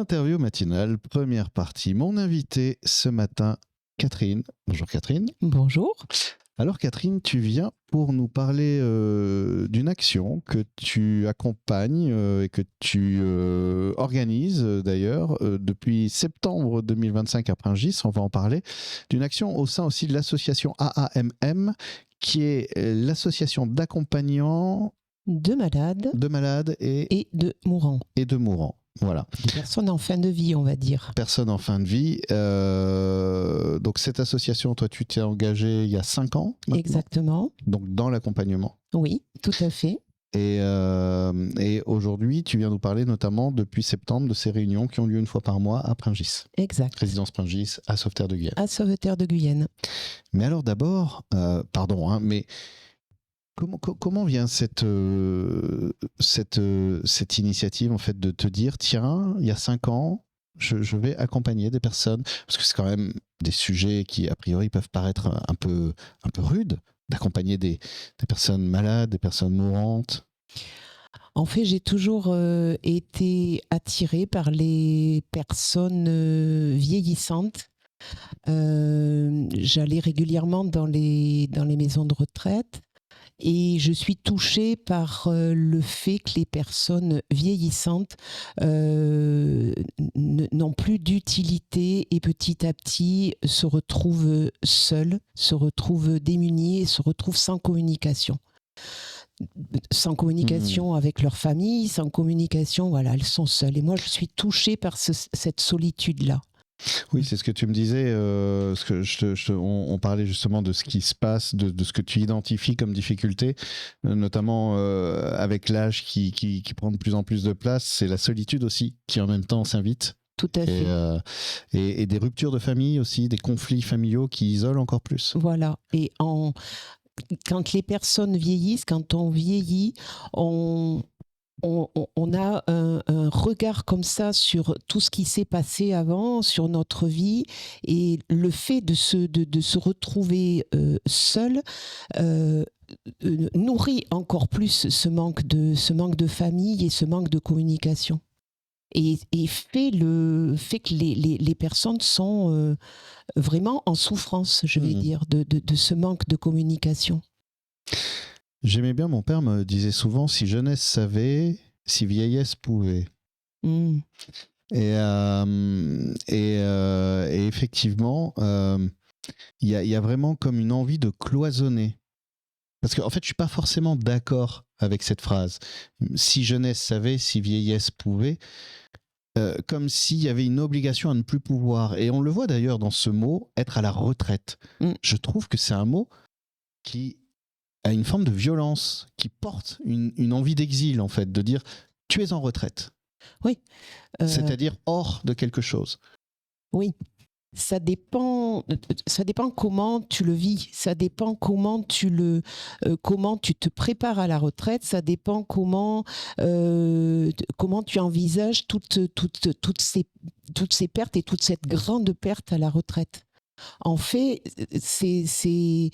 L'interview matinale, première partie. Mon invité ce matin, Catherine. Bonjour Catherine. Bonjour. Alors Catherine, tu viens pour nous parler d'une action que tu accompagnes et que tu organises d'ailleurs depuis septembre 2025 à Pringis, on va en parler, d'une action au sein aussi de l'association AAMM, qui est l'association d'accompagnants de malades et de mourants. Et de mourants. Voilà. Des personnes en fin de vie, on va dire. Personnes en fin de vie. Donc cette association, toi, tu t'es engagé il y a 5 ans maintenant. Exactement. Donc dans l'accompagnement. Oui, tout à fait. Et aujourd'hui, tu viens nous parler notamment depuis septembre de ces réunions qui ont lieu une fois par mois à Pringis. Exact. Résidence Pringis à Sauveterre de Guyenne. À Sauveterre de Guyenne. Mais alors d'abord, pardon, mais comment vient cette initiative en fait de te dire tiens, il y a 5 ans, je vais accompagner des personnes, parce que c'est quand même des sujets qui a priori peuvent paraître un peu rudes, d'accompagner des personnes malades, des personnes mourantes. En fait, j'ai toujours été attirée par les personnes vieillissantes. J'allais régulièrement dans les maisons de retraite. Et je suis touchée par le fait que les personnes vieillissantes n'ont plus d'utilité et petit à petit se retrouvent seules, se retrouvent démunies et se retrouvent sans communication. Sans communication avec leur famille, sans communication, voilà, elles sont seules. Et moi, je suis touchée par cette solitude-là. Oui, c'est ce que tu me disais, on parlait justement de ce qui se passe, de ce que tu identifies comme difficulté, notamment avec l'âge qui prend de plus en plus de place, c'est la solitude aussi qui en même temps s'invite. Tout à fait. Et des ruptures de famille aussi, des conflits familiaux qui isolent encore plus. Voilà, et quand les personnes vieillissent, quand on vieillit, on a un regard comme ça sur tout ce qui s'est passé avant, sur notre vie, et le fait de se retrouver seul nourrit encore plus ce manque de famille et ce manque de communication. Et fait que les personnes sont vraiment en souffrance, je vais dire, de ce manque de communication. J'aimais bien, mon père me disait souvent, si jeunesse savait, si vieillesse pouvait. Et effectivement, il y a vraiment comme une envie de cloisonner. Parce qu'en fait, je ne suis pas forcément d'accord avec cette phrase. Si jeunesse savait, si vieillesse pouvait, comme s'il y avait une obligation à ne plus pouvoir. Et on le voit d'ailleurs dans ce mot, être à la retraite. Je trouve que c'est un mot qui a une forme de violence, qui porte une envie d'exil, en fait, de dire tu es en retraite. Oui. C'est-à-dire hors de quelque chose. Oui. Ça dépend comment tu le vis, ça dépend comment tu te prépares à la retraite, ça dépend comment tu envisages toutes ces pertes et toute cette grande perte à la retraite. En fait, si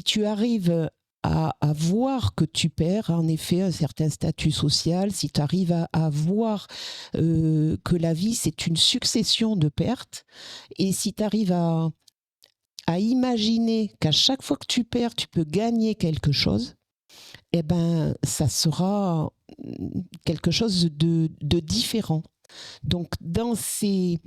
tu arrives à voir que tu perds en effet un certain statut social, si tu arrives à voir que la vie c'est une succession de pertes, et si tu arrives à imaginer qu'à chaque fois que tu perds, tu peux gagner quelque chose, eh ben ça sera quelque chose de différent. Donc dans ces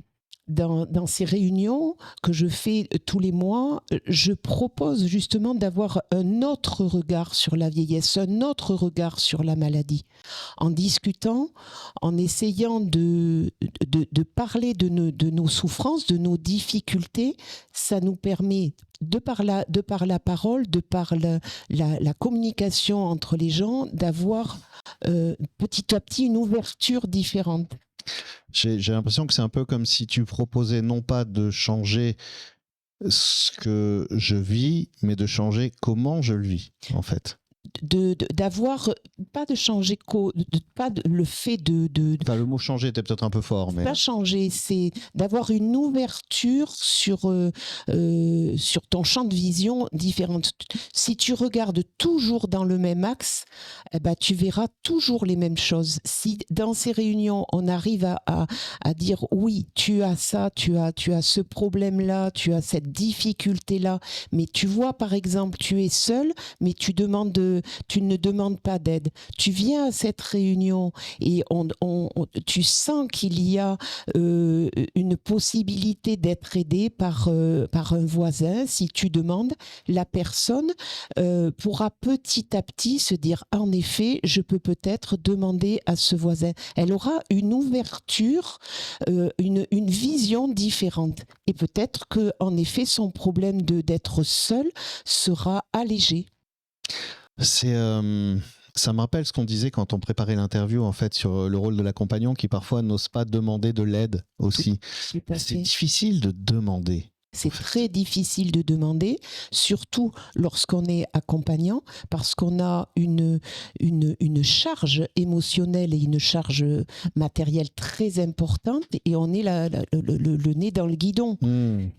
réunions que je fais tous les mois, je propose justement d'avoir un autre regard sur la vieillesse, un autre regard sur la maladie. En discutant, en essayant de parler de nos souffrances, de nos difficultés, ça nous permet, de par la parole, de par la communication entre les gens, d'avoir petit à petit une ouverture différente. J'ai l'impression que c'est un peu comme si tu proposais non pas de changer ce que je vis, mais de changer comment je le vis, en fait. d'avoir, pas de changer, pas le fait Enfin, le mot changer était peut-être un peu fort, mais pas changer, c'est d'avoir une ouverture sur ton champ de vision différente. Si tu regardes toujours dans le même axe, eh ben, tu verras toujours les mêmes choses. Si dans ces réunions, on arrive à dire oui, tu as ça, tu as ce problème-là, tu as cette difficulté-là, mais tu vois, par exemple, tu es seul, mais tu ne demandes pas d'aide. Tu viens à cette réunion et tu sens qu'il y a une possibilité d'être aidé par un voisin. Si tu demandes, la personne pourra petit à petit se dire, en effet, je peux peut-être demander à ce voisin. Elle aura une ouverture, une vision différente. Et peut-être que, en effet, son problème d'être seul sera allégé. Ça me rappelle ce qu'on disait quand on préparait l'interview, en fait, sur le rôle de l'accompagnant qui parfois n'ose pas demander de l'aide aussi. Tout à C'est fait. difficile de demander. C'est très difficile de demander, surtout lorsqu'on est accompagnant, parce qu'on a une charge émotionnelle et une charge matérielle très importante, et on est le nez dans le guidon.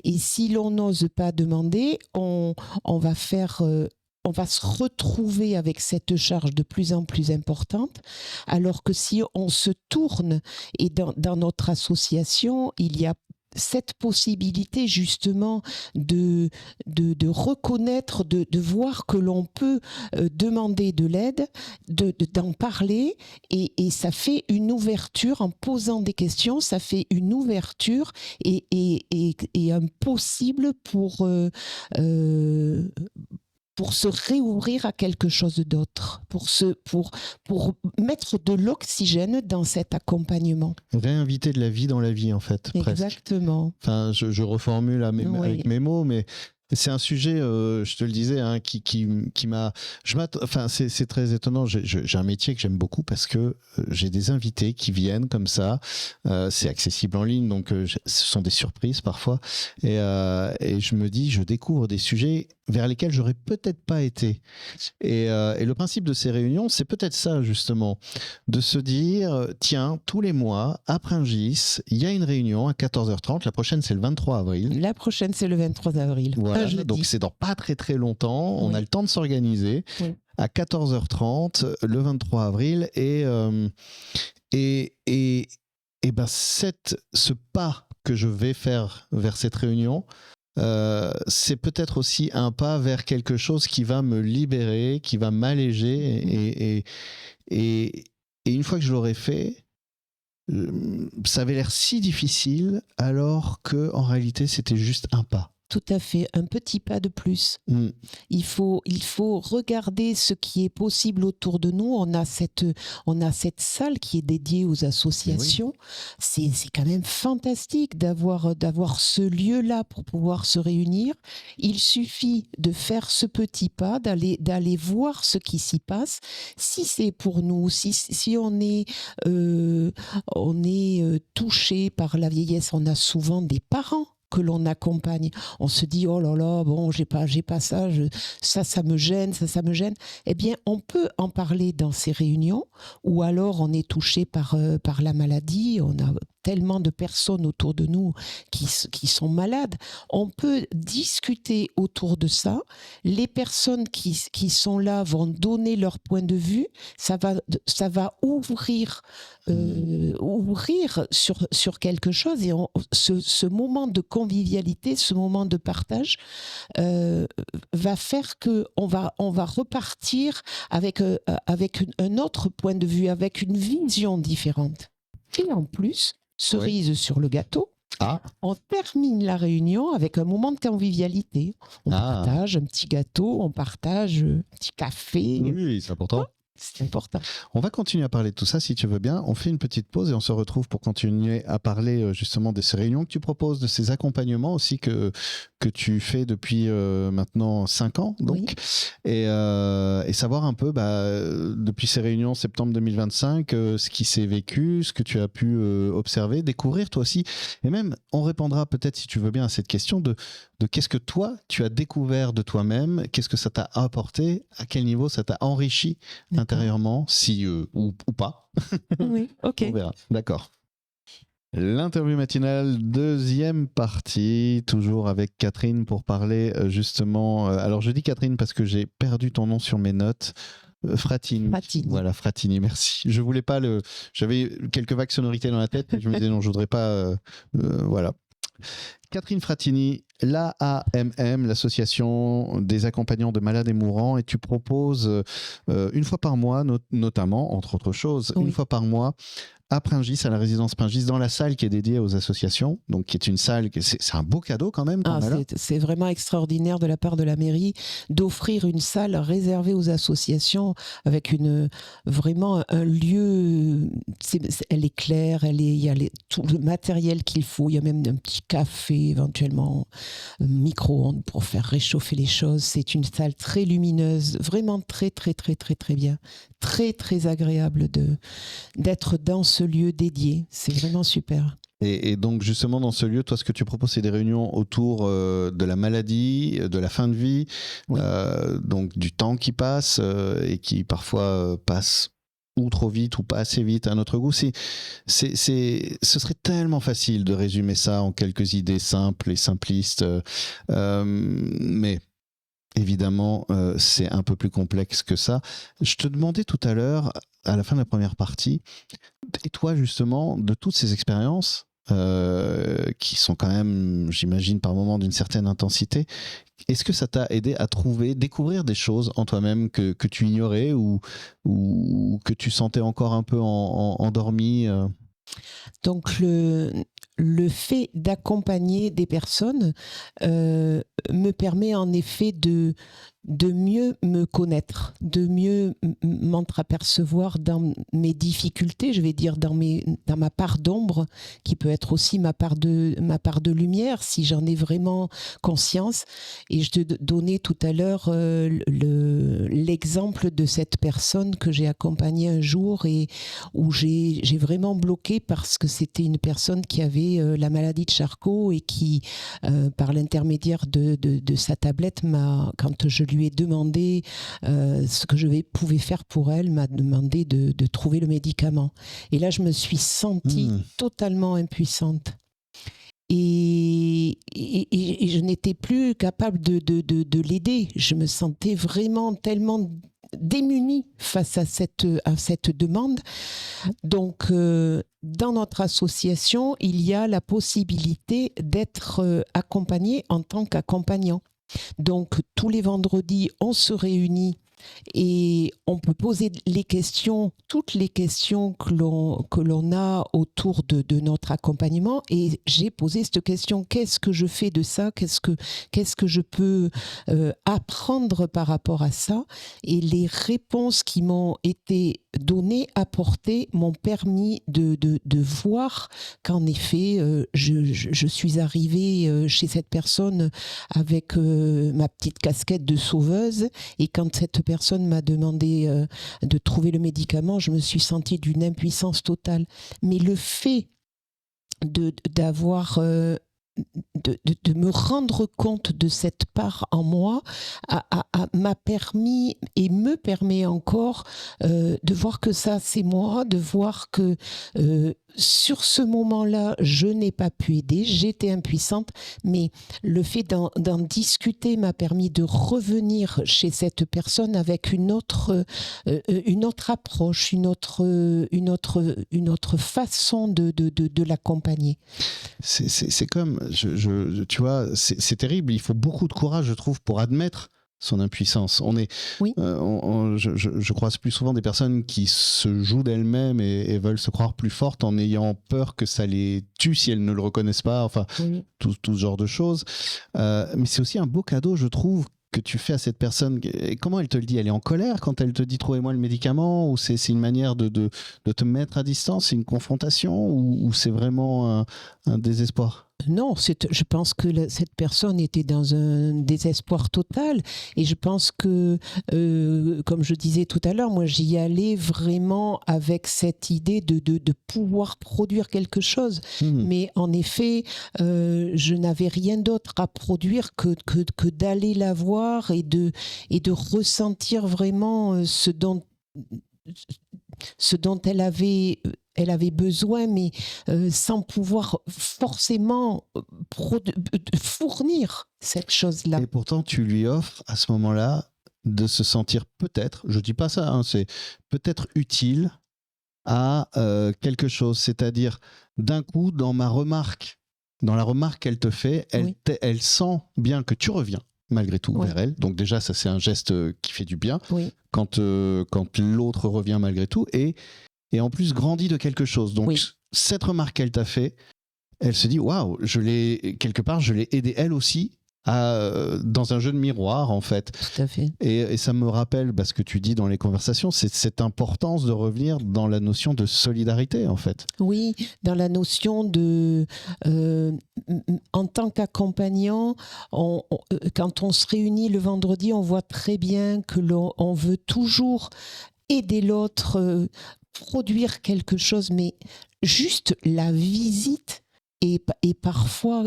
Et si l'on n'ose pas demander, on va se retrouver avec cette charge de plus en plus importante, alors que si on se tourne, et dans notre association, il y a cette possibilité justement de reconnaître, de voir que l'on peut demander de l'aide, d'en parler, et ça fait une ouverture en posant des questions, ça fait une ouverture et un possible pour se réouvrir à quelque chose d'autre, pour mettre de l'oxygène dans cet accompagnement. Réinviter de la vie dans la vie, en fait, presque. Exactement. Enfin, je reformule avec mes mots, mais c'est un sujet, je te le disais, hein, qui m'a... Enfin, c'est très étonnant. J'ai un métier que j'aime beaucoup parce que j'ai des invités qui viennent comme ça. C'est accessible en ligne, donc ce sont des surprises parfois. Et je me dis, je découvre des sujets vers lesquels j'aurais peut-être pas été. Et le principe de ces réunions, c'est peut-être ça, justement, de se dire, tiens, tous les mois, à Pringis, il y a une réunion à 14h30. La prochaine, c'est le 23 avril. La prochaine, c'est le 23 avril. Voilà, donc c'est dans pas très très longtemps. On a le temps de s'organiser. À 14h30, le 23 avril. Et ben ce pas que je vais faire vers cette réunion, c'est peut-être aussi un pas vers quelque chose qui va me libérer, qui va m'alléger. Et une fois que je l'aurai fait, ça avait l'air si difficile, alors que en réalité, c'était juste un pas. Tout à fait, un petit pas de plus. Il faut regarder ce qui est possible autour de nous. On a cette salle qui est dédiée aux associations. Oui. C'est quand même fantastique d'avoir ce lieu-là pour pouvoir se réunir. Il suffit de faire ce petit pas, d'aller voir ce qui s'y passe. Si c'est pour nous, si on est touché par la vieillesse, on a souvent des parents que l'on accompagne. On se dit, oh là là, bon, j'ai pas ça, ça me gêne, ça me gêne. Eh bien, on peut en parler dans ces réunions, ou alors on est touché par la maladie, on a tellement de personnes autour de nous qui sont malades. On peut discuter autour de ça. Les personnes qui sont là vont donner leur point de vue. Ça va ouvrir sur quelque chose, et ce moment de convivialité, ce moment de partage va faire qu'on va repartir avec un autre point de vue, avec une vision différente. Et en plus, cerise sur le gâteau, on termine la réunion avec un moment de convivialité. On partage un petit gâteau, on partage un petit café. Oui, c'est important. C'est important. On va continuer à parler de tout ça si tu veux bien. On fait une petite pause et on se retrouve pour continuer à parler justement de ces réunions que tu proposes, de ces accompagnements aussi que tu fais depuis maintenant 5 ans. Donc, et savoir un peu depuis ces réunions septembre 2025, ce qui s'est vécu, ce que tu as pu observer, découvrir toi aussi. Et même, on répondra peut-être si tu veux bien à cette question de qu'est-ce que toi, tu as découvert de toi-même, qu'est-ce que ça t'a apporté, à quel niveau ça t'a enrichi intérieurement, si ou pas. Oui, ok. On verra, d'accord. L'interview matinale, deuxième partie, toujours avec Catherine pour parler justement... alors je dis Catherine parce que j'ai perdu ton nom sur mes notes. Fratini. Voilà, Fratini, merci. Je voulais pas le... J'avais quelques vagues sonorités dans la tête, mais je me disais non, je voudrais pas... voilà. Catherine Fratini, l'AAMM, l'association des accompagnants de malades et mourants, et tu proposes une fois par mois, notamment, entre autres choses, une fois par mois, à Pringis, à la résidence Pringis, dans la salle qui est dédiée aux associations, donc qui est une salle, c'est un beau cadeau quand même. C'est vraiment extraordinaire de la part de la mairie d'offrir une salle réservée aux associations avec vraiment un lieu, elle est claire, il y a tout le matériel qu'il faut, il y a même un petit café éventuellement, un micro-ondes pour faire réchauffer les choses. C'est une salle très lumineuse, vraiment très très très très très bien, très très agréable d'être dans ce lieu dédié. C'est vraiment super. Et donc justement dans ce lieu, toi ce que tu proposes c'est des réunions autour de la maladie, de la fin de vie, donc du temps qui passe et qui parfois passe ou trop vite ou pas assez vite à notre goût. Ce serait tellement facile de résumer ça en quelques idées simples et simplistes, mais évidemment, c'est un peu plus complexe que ça. Je te demandais tout à l'heure, à la fin de la première partie, et toi justement, de toutes ces expériences qui sont quand même, j'imagine, par moments d'une certaine intensité, est-ce que ça t'a aidé à découvrir des choses en toi-même que tu ignorais ou que tu sentais encore un peu endormi Donc le fait d'accompagner des personnes me permet en effet de mieux me connaître, de mieux m'entreapercevoir dans mes difficultés, je vais dire dans ma part d'ombre, qui peut être aussi ma part de lumière, si j'en ai vraiment conscience. Et je te donnais tout à l'heure l'exemple de cette personne que j'ai accompagnée un jour et où j'ai vraiment bloqué parce que c'était une personne qui avait la maladie de Charcot et qui, par l'intermédiaire de sa tablette, quand je lui ai demandé ce que je pouvais faire pour elle, m'a demandé de trouver le médicament. Et là, je me suis sentie totalement impuissante. Et je n'étais plus capable de l'aider. Je me sentais vraiment tellement démunie face à cette demande. Donc, dans notre association, il y a la possibilité d'être accompagné en tant qu'accompagnant. Donc, tous les vendredis, on se réunit et on peut poser toutes les questions que l'on a autour de notre accompagnement. Et j'ai posé cette question: qu'est-ce que je fais de ça ? Qu'est-ce que je peux apprendre par rapport à ça ? Et les réponses qui m'ont été données, apportées, m'ont permis de voir qu'en effet, je suis arrivée chez cette personne avec ma petite casquette de sauveuse, et quand cette personne m'a demandé de trouver le médicament, je me suis sentie d'une impuissance totale. Mais le fait d'avoir de me rendre compte de cette part en moi m'a permis et me permet encore de voir que ça c'est moi, de voir que sur ce moment-là, je n'ai pas pu aider, j'étais impuissante, mais le fait d'en discuter m'a permis de revenir chez cette personne avec une autre approche, une autre façon de l'accompagner. C'est comme, tu vois, c'est terrible, il faut beaucoup de courage, je trouve, pour admettre son impuissance. Je croise plus souvent des personnes qui se jouent d'elles-mêmes et veulent se croire plus fortes en ayant peur que ça les tue si elles ne le reconnaissent pas, enfin, tout ce genre de choses. Mais c'est aussi un beau cadeau, je trouve, que tu fais à cette personne, et comment elle te le dit? Elle est en colère quand elle te dit trouvez-moi le médicament, ou c'est une manière de te mettre à distance, c'est une confrontation, ou c'est vraiment un désespoir? Non, je pense que cette personne était dans un désespoir total et je pense que, comme je disais tout à l'heure, moi j'y allais vraiment avec cette idée de pouvoir produire quelque chose. Mhm. Mais en effet, je n'avais rien d'autre à produire que d'aller la voir et de ressentir vraiment ce dont elle avait besoin, mais sans pouvoir forcément fournir cette chose-là. Et pourtant, tu lui offres à ce moment-là de se sentir peut-être, je dis pas ça, hein, c'est peut-être utile à quelque chose. C'est-à-dire, d'un coup, dans la remarque qu'elle te fait, Oui. elle sent bien que tu reviens malgré tout Oui. vers elle. Donc déjà, ça c'est un geste qui fait du bien Oui. quand l'autre revient malgré tout. Et en plus grandit de quelque chose. Donc Oui. cette remarque qu'elle t'a fait, elle se dit waouh, quelque part, je l'ai aidée elle aussi dans un jeu de miroir en fait. Tout à fait. Et ça me rappelle ce que tu dis dans les conversations, c'est cette importance de revenir dans la notion de solidarité en fait. Oui, dans la notion de, en tant qu'accompagnant, quand on se réunit le vendredi, on voit très bien que on veut toujours aider l'autre, produire quelque chose, mais juste la visite et parfois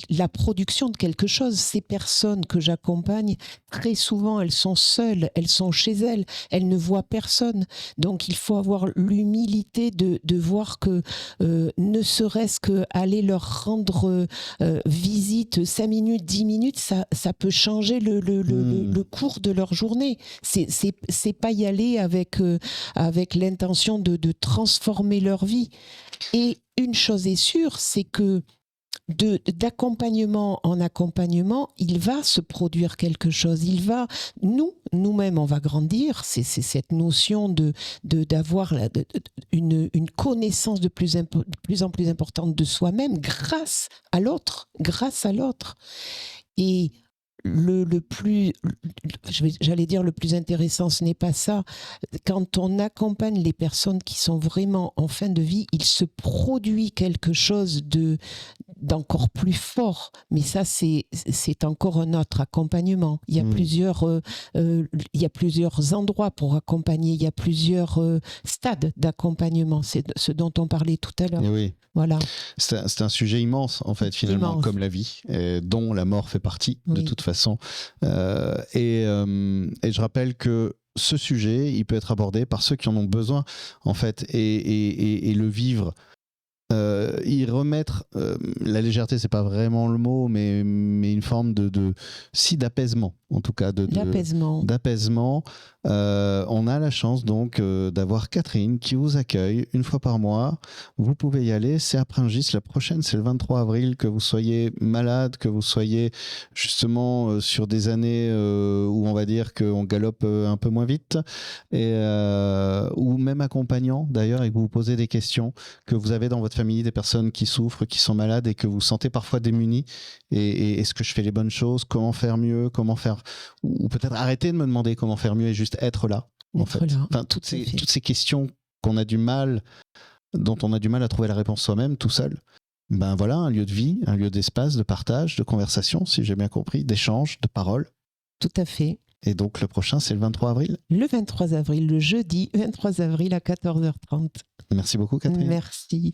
la production de quelque chose. Ces personnes que j'accompagne, très souvent, elles sont seules, elles sont chez elles ne voient personne. Donc, il faut avoir l'humilité de voir que ne serait-ce qu'aller leur rendre visite 5 minutes, 10 minutes, ça peut changer le cours de leur journée. C'est pas y aller avec l'intention de transformer leur vie. Et une chose est sûre, c'est que d'accompagnement en accompagnement, il va se produire quelque chose. Nous-mêmes, on va grandir. C'est cette notion d'avoir une connaissance de plus en plus importante de soi-même grâce à l'autre. Et j'allais dire le plus intéressant, ce n'est pas ça. Quand on accompagne les personnes qui sont vraiment en fin de vie, il se produit quelque chose d'encore plus fort. Mais ça, c'est encore un autre accompagnement. Il y a plusieurs endroits pour accompagner. Il y a plusieurs stades d'accompagnement. C'est ce dont on parlait tout à l'heure. Oui. Voilà. C'est un sujet immense, en fait, finalement, Immense. comme la vie, dont la mort fait partie, de toute façon. Et je rappelle que ce sujet, il peut être abordé par ceux qui en ont besoin, en fait, et le vivre. Y remettre la légèreté, c'est pas vraiment le mot, mais une forme d'apaisement, en tout cas d'apaisement. On a la chance donc d'avoir Catherine qui vous accueille une fois par mois. Vous pouvez y aller, c'est à Pringis. La prochaine, c'est le 23 avril. Que vous soyez malade, que vous soyez justement sur des années où on va dire qu'on galope un peu moins vite, ou même accompagnant d'ailleurs, et que vous vous posez des questions, que vous avez dans votre famille des personnes qui souffrent, qui sont malades et que vous sentez parfois démunis. Et est-ce que je fais les bonnes choses? Comment faire mieux? Ou peut-être arrêter de me demander comment faire mieux et juste être là, en fait. Enfin, toutes ces questions dont on a du mal à trouver la réponse soi-même, tout seul. Ben voilà, un lieu de vie, un lieu d'espace, de partage, de conversation, si j'ai bien compris, d'échange, de parole. Tout à fait. Et donc le prochain, c'est le 23 avril? Le 23 avril, le jeudi 23 avril à 14h30. Merci beaucoup, Catherine. Merci.